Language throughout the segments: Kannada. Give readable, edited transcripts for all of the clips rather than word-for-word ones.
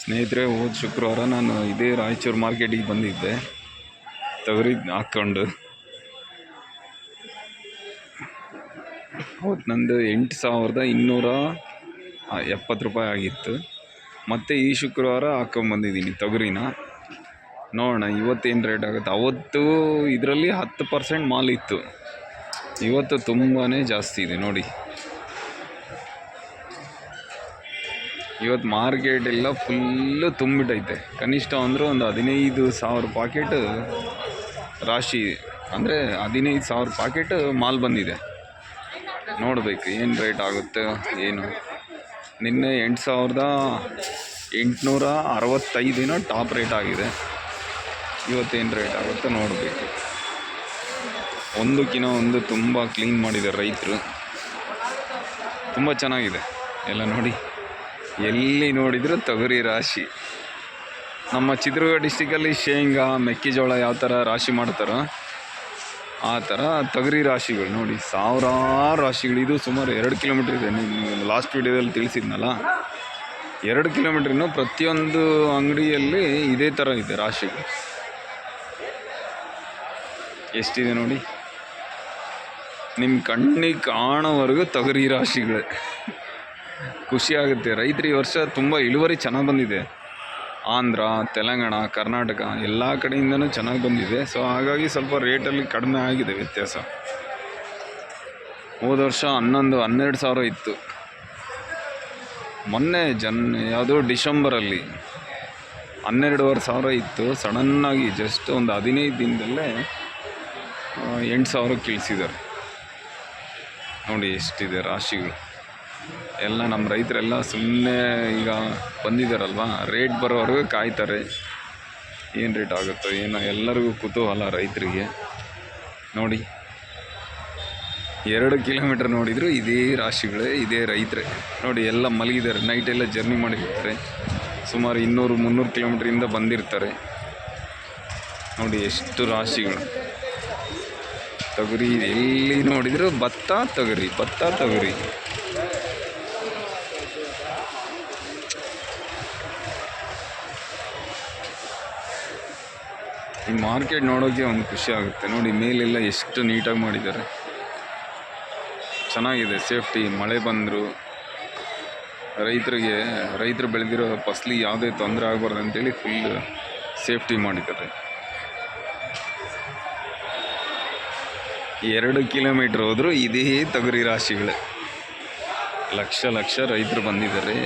ಸ್ನೇಹಿತರೆ, ಹೋದ ಶುಕ್ರವಾರ ನಾನು ಇದೇ ರಾಯಚೂರು ಮಾರ್ಕೆಟಿಗೆ ಬಂದಿದ್ದೆ ತೊಗರಿ ಹಾಕ್ಕೊಂಡು. ಅವತ್ತು ನಂದು 8,270 ರೂಪಾಯಿ ಆಗಿತ್ತು. ಮತ್ತು ಈ ಶುಕ್ರವಾರ ಹಾಕ್ಕೊಂಬಂದಿದ್ದೀನಿ ತೊಗರಿನ. ನೋಡೋಣ ಇವತ್ತೇನು ರೇಟ್ ಆಗುತ್ತೆ. ಅವತ್ತು ಇದರಲ್ಲಿ 10% ಮಾಲ್ ಇತ್ತು, ಇವತ್ತು ತುಂಬಾ ಜಾಸ್ತಿ ಇದೆ ನೋಡಿ. ಇವತ್ತು ಮಾರ್ಕೆಟ್ ಎಲ್ಲ ಫುಲ್ಲು ತುಂಬಿಟ್ಟೈತೆ. ಕನಿಷ್ಠ ಅಂದರೂ ಒಂದು 15,000 ಪಾಕೆಟ್ ರಾಶಿ, ಅಂದರೆ 15,000 ಪಾಕೆಟ್ ಮಾಲ್ ಬಂದಿದೆ. ನೋಡಬೇಕು ಏನು ರೇಟ್ ಆಗುತ್ತೆ ಏನು. ನಿನ್ನೆ 8,865 ಟಾಪ್ ರೇಟ್ ಆಗಿದೆ. ಇವತ್ತೇನು ರೇಟ್ ಆಗುತ್ತೆ ನೋಡಬೇಕು. ಒಂದಕ್ಕಿಂತ ಒಂದು ತುಂಬ ಕ್ಲೀನ್ ಮಾಡಿದ್ದಾರೆ ರೈತರು, ತುಂಬ ಚೆನ್ನಾಗಿದೆ ಎಲ್ಲ ನೋಡಿ. ಎಲ್ಲಿ ನೋಡಿದರೂ ತೊಗರಿ ರಾಶಿ. ನಮ್ಮ ಚಿತ್ರದುರ್ಗ ಡಿಸ್ಟಿಕಲ್ಲಿ ಶೇಂಗಾ, ಮೆಕ್ಕೆಜೋಳ ಯಾವ ಥರ ರಾಶಿ ಮಾಡ್ತಾರೋ ಆ ಥರ ತೊಗರಿ ರಾಶಿಗಳು ನೋಡಿ, ಸಾವಿರಾರು ರಾಶಿಗಳು. ಇದು ಸುಮಾರು 2 ಕಿಲೋಮೀಟ್ರ್ ಇದೆ. ನೀವು ಲಾಸ್ಟ್ ವಿಡಿಯೋದಲ್ಲಿ ತಿಳಿಸಿದ್ನಲ್ಲ, 2 ಕಿಲೋಮೀಟ್ರಿನೂ ಪ್ರತಿಯೊಂದು ಅಂಗಡಿಯಲ್ಲಿ ಇದೇ ಥರ ಇದೆ ರಾಶಿಗಳು. ಎಷ್ಟಿದೆ ನೋಡಿ, ನಿಮ್ಮ ಕಣ್ಣಿಗೆ ಕಾಣೋವರೆಗೂ ತೊಗರಿ ರಾಶಿಗಳೇ. ಖುಷಿಯಾಗುತ್ತೆ. ರೈತರು ಈ ವರ್ಷ ತುಂಬ ಇಳುವರಿ ಚೆನ್ನಾಗಿ ಬಂದಿದೆ. ಆಂಧ್ರ, ತೆಲಂಗಾಣ, ಕರ್ನಾಟಕ ಎಲ್ಲ ಕಡೆಯಿಂದನೂ ಚೆನ್ನಾಗಿ ಬಂದಿದೆ. ಸೊ ಹಾಗಾಗಿ ಸ್ವಲ್ಪ ರೇಟಲ್ಲಿ ಕಡಿಮೆ ಆಗಿದೆ ವ್ಯತ್ಯಾಸ. ಹೋದ ವರ್ಷ 11-12 ಸಾವಿರ ಇತ್ತು. ಮೊನ್ನೆ ಯಾವುದೋ ಡಿಸೆಂಬರಲ್ಲಿ 12,500 ಇತ್ತು. ಸಡನ್ನಾಗಿ ಜಸ್ಟ್ ಒಂದು 15 ದಿನದಲ್ಲೇ 8,000 ಇಳಿಸಿದ್ದಾರೆ ನೋಡಿ. ಎಷ್ಟಿದೆ ರಾಶಿಗಳು. ಎಲ್ಲ ನಮ್ಮ ರೈತರೆಲ್ಲ ಸುಮ್ಮನೆ ಈಗ ಬಂದಿದ್ದಾರಲ್ವ, ರೇಟ್ ಬರೋವರೆಗೂ ಕಾಯ್ತಾರೆ. ಏನು ರೇಟ್ ಆಗುತ್ತೋ ಏನೋ, ಎಲ್ಲರಿಗೂ ಕುತೂಹಲ ರೈತರಿಗೆ. ನೋಡಿ 2 ಕಿಲೋಮೀಟ್ರ್ ನೋಡಿದರೂ ಇದೇ ರಾಶಿಗಳೇ, ಇದೇ ರೈತರೇ ನೋಡಿ. ಎಲ್ಲ ಮಲಗಿದ್ದಾರೆ, ನೈಟೆಲ್ಲ ಜರ್ನಿ ಮಾಡಿರ್ತಾರೆ. ಸುಮಾರು 200-300 ಕಿಲೋಮೀಟ್ರಿಂದ ಬಂದಿರ್ತಾರೆ ನೋಡಿ. ಎಷ್ಟು ರಾಶಿಗಳು. ತೊಗರಿ ಎಲ್ಲಿ ನೋಡಿದರೂ ಭತ್ತ ತೊಗರಿ, ಭತ್ತ ತೊಗರಿ. ಈ ಮಾರ್ಕೆಟ್ ನೋಡೋಕ್ಕೆ ಒಂದು ಖುಷಿ ಆಗುತ್ತೆ ನೋಡಿ. ಮೇಲೆಲ್ಲ ಎಷ್ಟು ನೀಟಾಗಿ ಮಾಡಿದ್ದಾರೆ, ಚೆನ್ನಾಗಿದೆ. ಸೇಫ್ಟಿ, ಮಳೆ ಬಂದರು ರೈತರು ಬೆಳೆದಿರೋ ಫಸಲಿಗೆ ಯಾವುದೇ ತೊಂದರೆ ಆಗಬಾರ್ದು ಅಂತೇಳಿ ಫುಲ್ ಸೇಫ್ಟಿ ಮಾಡಿದ್ದಾರೆ. 2 ಕಿಲೋಮೀಟ್ರ್ ಹೋದರೂ ಇದೇ ತೊಗರಿ ರಾಶಿಗಳೇ. ಲಕ್ಷ ರೈತರು ಬಂದಿದ್ದಾರೆ,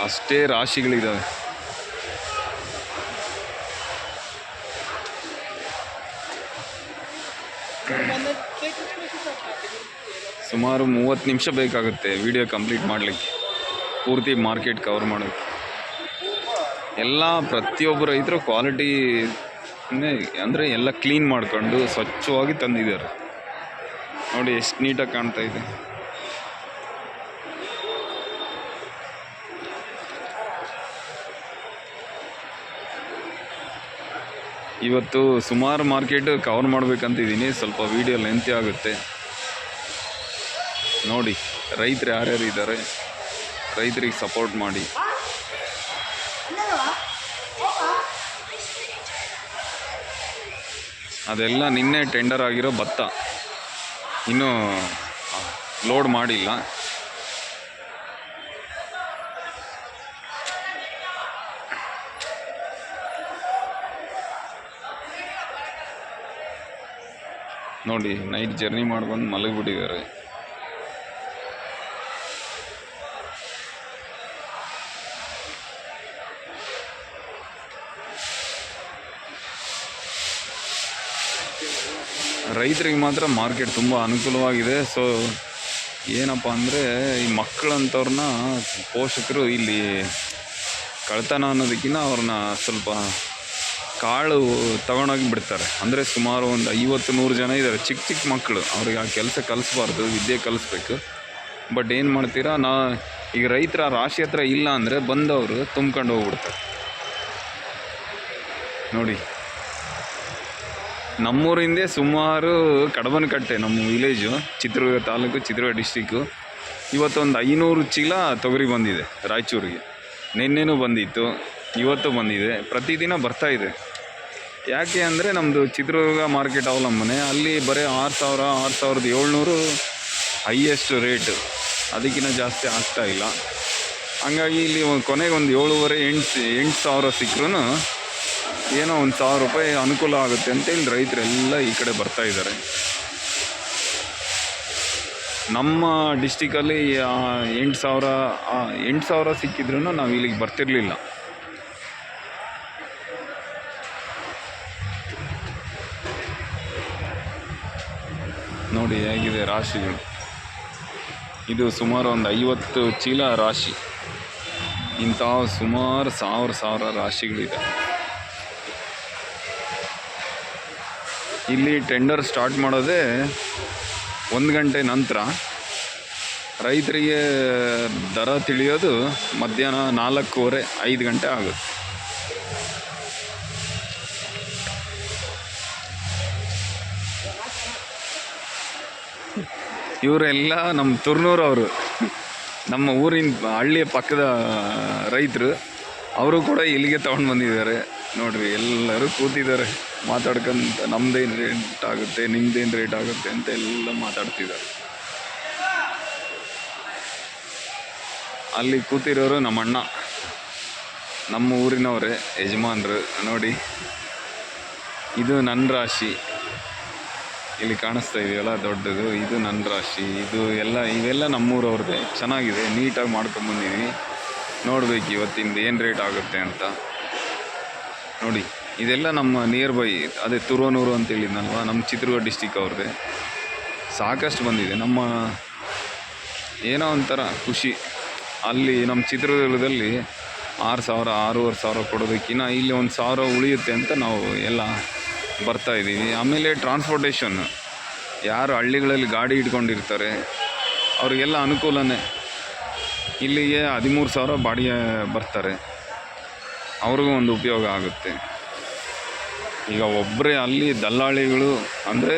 ಅಷ್ಟೇ ರಾಶಿಗಳಿದ್ದಾವೆ. ಸುಮಾರು 30 ನಿಮಿಷ ಬೇಕಾಗುತ್ತೆ ವಿಡಿಯೋ ಕಂಪ್ಲೀಟ್ ಮಾಡಲಿಕ್ಕೆ, ಪೂರ್ತಿ ಮಾರ್ಕೆಟ್ ಕವರ್ ಮಾಡೋಕ್ಕೆ. ಎಲ್ಲ ಪ್ರತಿಯೊಬ್ಬರು ರೈತರು ಕ್ವಾಲಿಟಿ ಅಂದರೆ ಎಲ್ಲ ಕ್ಲೀನ್ ಮಾಡಿಕೊಂಡು ಸ್ವಚ್ಛವಾಗಿ ತಂದಿದ್ದಾರೆ ನೋಡಿ. ಎಷ್ಟು ನೀಟಾಗಿ ಕಾಣ್ತಾ ಇದೆ. ಇವತ್ತು ಸುಮಾರು ಮಾರ್ಕೆಟ್ ಕವರ್ ಮಾಡಬೇಕಂತಿದ್ದೀನಿ. ಸ್ವಲ್ಪ ವಿಡಿಯೋ ಲೆಂತಿ ಆಗುತ್ತೆ ನೋಡಿ. ರೈತರು ಯಾರ್ಯಾರು ಇದ್ದಾರೆ, ರೈತರಿಗೆ ಸಪೋರ್ಟ್ ಮಾಡಿ. ಅದೆಲ್ಲ ನಿನ್ನೆ ಟೆಂಡರ್ ಆಗಿರೋ ಭತ್ತ, ಇನ್ನೂ ಲೋಡ್ ಮಾಡಿಲ್ಲ. ನೋಡಿ ನೈಟ್ ಜರ್ನಿ ಮಾಡ್ಕೊಂಡು ಮಲಗಿಬಿಟ್ಟಿದ್ದಾರೆ. ರೈತರಿಗೆ ಮಾತ್ರ ಮಾರ್ಕೆಟ್ ತುಂಬ ಅನುಕೂಲವಾಗಿದೆ. ಸೊ ಏನಪ್ಪ ಅಂದರೆ, ಈ ಮಕ್ಕಳಂಥವ್ರನ್ನ ಪೋಷಕರು ಇಲ್ಲಿ ಕಳ್ತನ ಅನ್ನೋದಕ್ಕಿಂತ ಅವ್ರನ್ನ ಸ್ವಲ್ಪ ಕಾಳು ತಗೊಂಡೋಗಿ ಬಿಡ್ತಾರೆ. ಅಂದರೆ ಸುಮಾರು ಒಂದು 50-100 ಜನ ಇದ್ದಾರೆ, ಚಿಕ್ಕ ಮಕ್ಕಳು. ಅವ್ರಿಗೆ ಆ ಕೆಲಸ ಕಲಿಸ್ಬಾರ್ದು, ವಿದ್ಯೆ ಕಲಿಸ್ಬೇಕು. ಬಟ್ ಏನು ಮಾಡ್ತೀರಾ, ಈಗ ರೈತರ ರಾಶಿ ಹತ್ರ ಇಲ್ಲ ಅಂದರೆ ಬಂದವರು ತುಂಬ್ಕೊಂಡು ಹೋಗ್ಬಿಡ್ತಾರೆ ನೋಡಿ. ನಮ್ಮೂರಿಂದೇ ಸುಮಾರು ಕಡಬನಕಟ್ಟೆ, ನಮ್ಮ ವಿಲೇಜು, ಚಿತ್ರದುರ್ಗ ತಾಲೂಕು, ಚಿತ್ರದುರ್ಗ ಡಿಸ್ಟಿಕ್ಕು. ಇವತ್ತೊಂದು 500 ಚೀಲ ತೊಗರಿ ಬಂದಿದೆ ರಾಯಚೂರಿಗೆ. ನಿನ್ನೆನೂ ಬಂದಿತ್ತು, ಇವತ್ತು ಬಂದಿದೆ, ಪ್ರತಿದಿನ ಬರ್ತಾ ಇದೆ. ಯಾಕೆ ಅಂದರೆ ನಮ್ಮದು ಚಿತ್ರದುರ್ಗ ಮಾರ್ಕೆಟ್ ಅವಲಂಬನೆ. ಅಲ್ಲಿ ಬರೀ 6,000 6,700 ಹೈಯೆಸ್ಟ್ ರೇಟ್, ಅದಕ್ಕಿಂತ ಜಾಸ್ತಿ ಆಗ್ತಾಯಿಲ್ಲ. ಹಂಗಾಗಿ ಇಲ್ಲಿ ಕೊನೆಗೆ ಒಂದು 7,500 8,000 ಸಿಕ್ಕರೂ ಏನೋ ಒಂದು 1,000 ರೂಪಾಯಿ ಅನುಕೂಲ ಆಗುತ್ತೆ ಅಂತೇಳಿ ರೈತರೆಲ್ಲ ಈ ಕಡೆ ಬರ್ತಾ ಇದ್ದಾರೆ. ನಮ್ಮ ಡಿಸ್ಟಿಕಲ್ಲಿ 8,000 ಸಿಕ್ಕಿದ್ರೂ ನಾವು ಇಲ್ಲಿಗೆ ಬರ್ತಿರಲಿಲ್ಲ. ನೋಡಿ ಹೇಗಿದೆ ರಾಶಿಗಳು. ಇದು ಸುಮಾರು ಒಂದು 50 ಚೀಲ ರಾಶಿ. ಇಂಥ ಸುಮಾರು 1,000 ರಾಶಿಗಳಿದೆ. ಇಲ್ಲಿ ಟೆಂಡರ್ ಸ್ಟಾರ್ಟ್ ಮಾಡೋದೇ 1 ಗಂಟೆ ನಂತರ. ರೈತರಿಗೆ ದರ ತಿಳಿಯೋದು ಮಧ್ಯಾಹ್ನ 4:15 5 ಗಂಟೆ ಆಗುತ್ತೆ. ಇವರೆಲ್ಲ ನಮ್ಮ ತುರ್ನೂರವರು, ನಮ್ಮ ಊರಿನ ಹಳ್ಳಿಯ ಪಕ್ಕದ ರೈತರು. ಅವರು ಕೂಡ ಇಲ್ಲಿಗೆ ತೊಗೊಂಡು ಬಂದಿದ್ದಾರೆ. ನೋಡಿರಿ, ಎಲ್ಲರೂ ಕೂತಿದ್ದಾರೆ ಮಾತಾಡ್ಕೊಂತ. ನಮ್ಮದೇನು ರೇಟ್ ಆಗುತ್ತೆ, ನಿಮ್ಮದೇನು ರೇಟ್ ಆಗುತ್ತೆ ಅಂತ ಎಲ್ಲ ಮಾತಾಡ್ತಿದ್ದಾರೆ. ಅಲ್ಲಿ ಕೂತಿರೋರು ನಮ್ಮ ಅಣ್ಣ, ನಮ್ಮ ಊರಿನವರೇ, ಯಜಮಾನ್ರು. ನೋಡಿ, ಇದು ನನ್ನ ರಾಶಿ. ಇಲ್ಲಿ ಕಾಣಿಸ್ತಾ ಇದೆಯಲ್ಲ ದೊಡ್ಡದು, ಇದು ನನ್ನ ರಾಶಿ. ಇವೆಲ್ಲ ನಮ್ಮೂರವ್ರದ್ದೇ. ಚೆನ್ನಾಗಿದೆ, ನೀಟಾಗಿ ಮಾಡ್ಕೊಂಬಂದಿದ್ದೀನಿ. ನೋಡ್ಬೇಕು ಇವತ್ತಿಂದ ಏನು ರೇಟ್ ಆಗುತ್ತೆ ಅಂತ. ನೋಡಿ, ಇದೆಲ್ಲ ನಮ್ಮ ನಿಯರ್ ಬೈ, ಅದೇ ತುರುವನೂರು ಅಂತ ಹೇಳಿದ್ನಲ್ವ, ನಮ್ಮ ಚಿತ್ರದುರ್ಗ ಡಿಸ್ಟಿಕ್ ಅವ್ರದ್ದೇ. ಸಾಕಷ್ಟು ಬಂದಿದೆ. ನಮ್ಮ ಏನೋ ಒಂಥರ ಖುಷಿ. ಅಲ್ಲಿ ನಮ್ಮ ಚಿತ್ರದುರ್ಗದಲ್ಲಿ 6,000 6,500 ಕೊಡೋದಕ್ಕಿಂತ ಇಲ್ಲಿ 1,000 ಉಳಿಯುತ್ತೆ ಅಂತ ನಾವು ಎಲ್ಲ ಬರ್ತಾಯಿದ್ದೀವಿ. ಆಮೇಲೆ ಟ್ರಾನ್ಸ್ಪೋರ್ಟೇಷನ್, ಯಾರು ಹಳ್ಳಿಗಳಲ್ಲಿ ಗಾಡಿ ಇಟ್ಕೊಂಡಿರ್ತಾರೆ ಅವ್ರಿಗೆಲ್ಲ ಅನುಕೂಲನೇ. ಇಲ್ಲಿಗೆ 13,000 ಬಾಡಿಗೆ ಬರ್ತಾರೆ, ಅವ್ರಿಗೂ ಒಂದು ಉಪಯೋಗ ಆಗುತ್ತೆ. ಈಗ ಒಬ್ಬರೇ ಅಲ್ಲಿ ದಲ್ಲಾಳಿಗಳು ಅಂದರೆ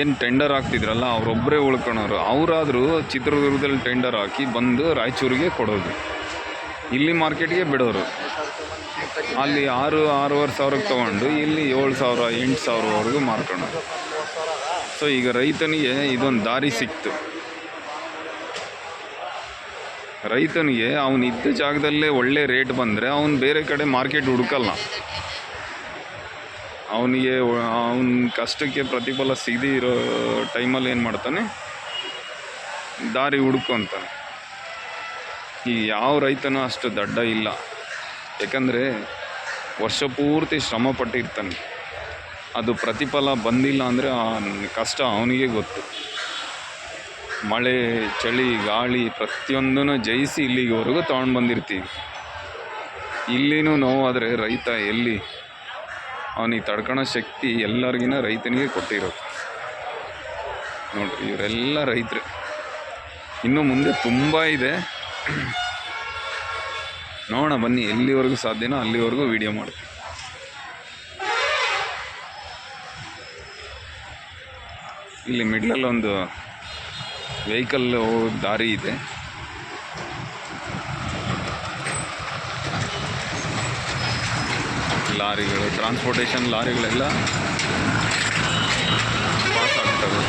ಏನು ಟೆಂಡರ್ ಹಾಕ್ತಿದ್ರಲ್ಲ, ಅವರೊಬ್ಬರೇ ಉಳ್ಕೊಳೋರು. ಅವರಾದರೂ ಚಿತ್ರದುರ್ಗದಲ್ಲಿ ಟೆಂಡರ್ ಹಾಕಿ ಬಂದು ರಾಯಚೂರಿಗೆ ಕೊಡೋದು, ಇಲ್ಲಿ ಮಾರ್ಕೆಟ್ಗೆ ಬಿಡೋರು. ಅಲ್ಲಿ 6,500 ತೊಗೊಂಡು ಇಲ್ಲಿ 7,000 8,000ವರೆಗೂ ಮಾರ್ಕೊಳ್ಳೋದು. ಸೊ ಈಗ ರೈತನಿಗೆ ಇದೊಂದು ದಾರಿ ಸಿಕ್ತು. ರೈತನಿಗೆ ಅವನಿದ್ದ ಜಾಗದಲ್ಲೇ ಒಳ್ಳೆ ರೇಟ್ ಬಂದರೆ ಅವನು ಬೇರೆ ಕಡೆ ಮಾರ್ಕೆಟ್ ಹುಡುಕಲ್ಲ. ಅವನಿಗೆ ಅವನ ಕಷ್ಟಕ್ಕೆ ಪ್ರತಿಫಲ ಸಿಗದೇ ಇರೋ ಟೈಮಲ್ಲಿ ಏನು ಮಾಡ್ತಾನೆ, ದಾರಿ ಹುಡುಕೊಂತಾನೆ. ಈ ಯಾವ ರೈತನೂ ಅಷ್ಟು ದಡ್ಡ ಇಲ್ಲ. ಯಾಕಂದರೆ ವರ್ಷ ಪೂರ್ತಿ ಶ್ರಮ ಪಟ್ಟಿರ್ತಾನೆ. ಅದು ಪ್ರತಿಫಲ ಬಂದಿಲ್ಲ ಅಂದರೆ ಆ ಕಷ್ಟ ಅವನಿಗೆ ಗೊತ್ತು. ಮಳೆ, ಚಳಿ, ಗಾಳಿ ಪ್ರತಿಯೊಂದನ್ನು ಜಯಿಸಿ ಇಲ್ಲಿವರೆಗೂ ತೊಗೊಂಡು ಬಂದಿರ್ತೀವಿ. ಇಲ್ಲಿನೂ ನೋವಾದರೆ ರೈತ ಎಲ್ಲಿ, ಅವನಿಗೆ ತಡ್ಕೊಳೋ ಶಕ್ತಿ ಎಲ್ಲರಿಗಿನ ರೈತನಿಗೆ ಕೊಟ್ಟಿರೋದು. ನೋಡಿರಿ, ಇವರೆಲ್ಲ ರೈತರು. ಇನ್ನು ಮುಂದೆ ತುಂಬ ಇದೆ, ನೋಡೋಣ ಬನ್ನಿ. ಎಲ್ಲಿವರೆಗೂ ಸಾಧ್ಯನೋ ಅಲ್ಲಿವರೆಗೂ ವಿಡಿಯೋ ಮಾಡ್ತೀವಿ. ಇಲ್ಲಿ ಮಿಡ್ಲಲ್ಲಿ ಒಂದು ವೆಹಿಕಲ್ ದಾರಿ ಇದೆ. ಲಾರಿಗಳು, ಟ್ರಾನ್ಸ್ಪೋರ್ಟೇಷನ್ ಲಾರಿಗಳೆಲ್ಲ ಪಾಸ್ ಆಗ್ತವೆ.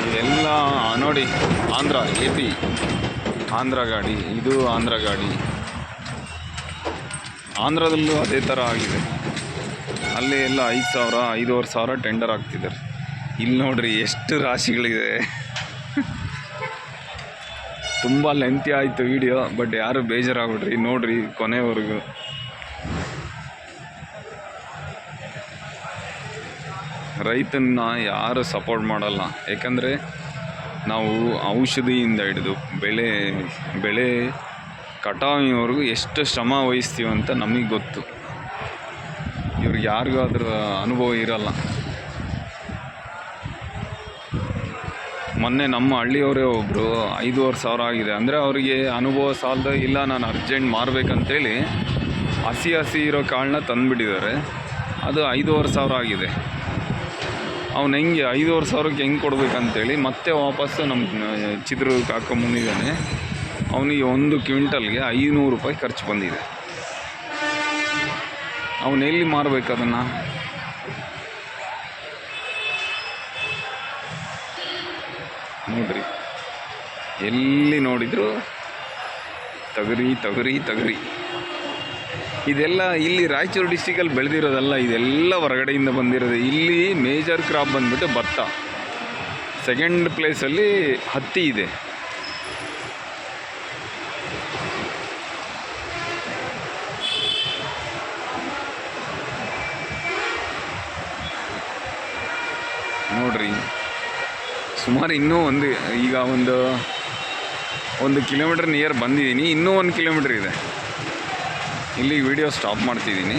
ಇದೆಲ್ಲ ನೋಡಿ, ಆಂಧ್ರ, AP ಆಂಧ್ರ ಗಾಡಿ. ಇದು ಆಂಧ್ರ ಗಾಡಿ. ಆಂಧ್ರದಲ್ಲೂ ಅದೇ ಥರ ಆಗಿದೆ. ಅಲ್ಲಿ ಎಲ್ಲ 5,000 5,500 ಟೆಂಡರ್ ಆಗ್ತಿದ್ದಾರೆ. ಇಲ್ಲಿ ನೋಡ್ರಿ ಎಷ್ಟು ರಾಶಿಗಳಿದೆ. ತುಂಬ ಲೆಂತಿ ಆಯಿತು ವಿಡಿಯೋ, ಬಟ್ ಯಾರು ಬೇಜಾರಾಗ್ಬಿಡ್ರಿ, ನೋಡ್ರಿ ಕೊನೆವರೆಗೂ. ರೈತನ್ನ ಯಾರು ಸಪೋರ್ಟ್ ಮಾಡಲ್ಲ. ಯಾಕಂದರೆ ನಾವು ಔಷಧಿಯಿಂದ ಹಿಡಿದು ಬೆಳೆ ಕಟಾವಿನವರೆಗೂ ಎಷ್ಟು ಶ್ರಮ ವಹಿಸ್ತೀವಿ ಅಂತ ನಮಗೆ ಗೊತ್ತು. ಇವ್ರಿಗೆ ಯಾರಿಗೂ ಅದರ ಅನುಭವ ಇರಲ್ಲ. ಮೊನ್ನೆ ನಮ್ಮ ಹಳ್ಳಿಯವರೇ ಒಬ್ಬರು 5,500 ಆಗಿದೆ ಅಂದರೆ ಅವರಿಗೆ ಅನುಭವ ಸಾಲದ, ಇಲ್ಲ ನಾನು ಅರ್ಜೆಂಟ್ ಮಾರಬೇಕಂತೇಳಿ ಹಸಿ ಇರೋ ಕಾಳನ್ನ ತಂದುಬಿಟ್ಟಿದ್ದಾರೆ. ಅದು 5,500 ಆಗಿದೆ. ಅವ್ನು ಹೆಂಗೆ 5,500 ಹೆಂಗೆ ಕೊಡ್ಬೇಕಂತೇಳಿ ಮತ್ತೆ ವಾಪಸ್ಸು ನಮ್ಮ ಚಿತ್ರದುರ್ಗಕ್ಕೆ ಹಾಕೊಂಬಂದಿದ್ದಾನೆ. ಅವನಿಗೆ 1 ಕ್ವಿಂಟಲ್ಗೆ 500 ರೂಪಾಯಿ ಖರ್ಚು ಬಂದಿದೆ. ಅವನು ಎಲ್ಲಿ ಮಾರಬೇಕು ಅದನ್ನು? ನೋಡ್ರಿ, ಎಲ್ಲಿ ನೋಡಿದ್ರು ತೊಗರಿ ತೊಗರಿ ತೊಗರಿ. ಇದೆಲ್ಲ ಇಲ್ಲಿ ರಾಯಚೂರು ಡಿಸ್ಟಿಕಲ್ಲಿ ಬೆಳೆದಿರೋದಲ್ಲ, ಇದೆಲ್ಲ ಹೊರಗಡೆಯಿಂದ ಬಂದಿರೋದು. ಇಲ್ಲಿ ಮೇಜರ್ ಕ್ರಾಪ್ ಬಂದ್ಬಿಟ್ಟು ಭತ್ತ, ಸೆಕೆಂಡ್ ಪ್ಲೇಸಲ್ಲಿ ಹತ್ತಿ ಇದೆ. ನೋಡ್ರಿ, ಸುಮಾರು ಇನ್ನೂ ಈಗ ಒಂದು ಕಿಲೋಮೀಟರ್ ನಿಯರ್ ಬಂದಿದ್ದೀನಿ. ಇನ್ನೂ 1 ಕಿಲೋಮೀಟ್ರ್ ಇದೆ. ಇಲ್ಲಿ ವಿಡಿಯೋ ಸ್ಟಾಪ್ ಮಾಡ್ತಿದ್ದೀನಿ.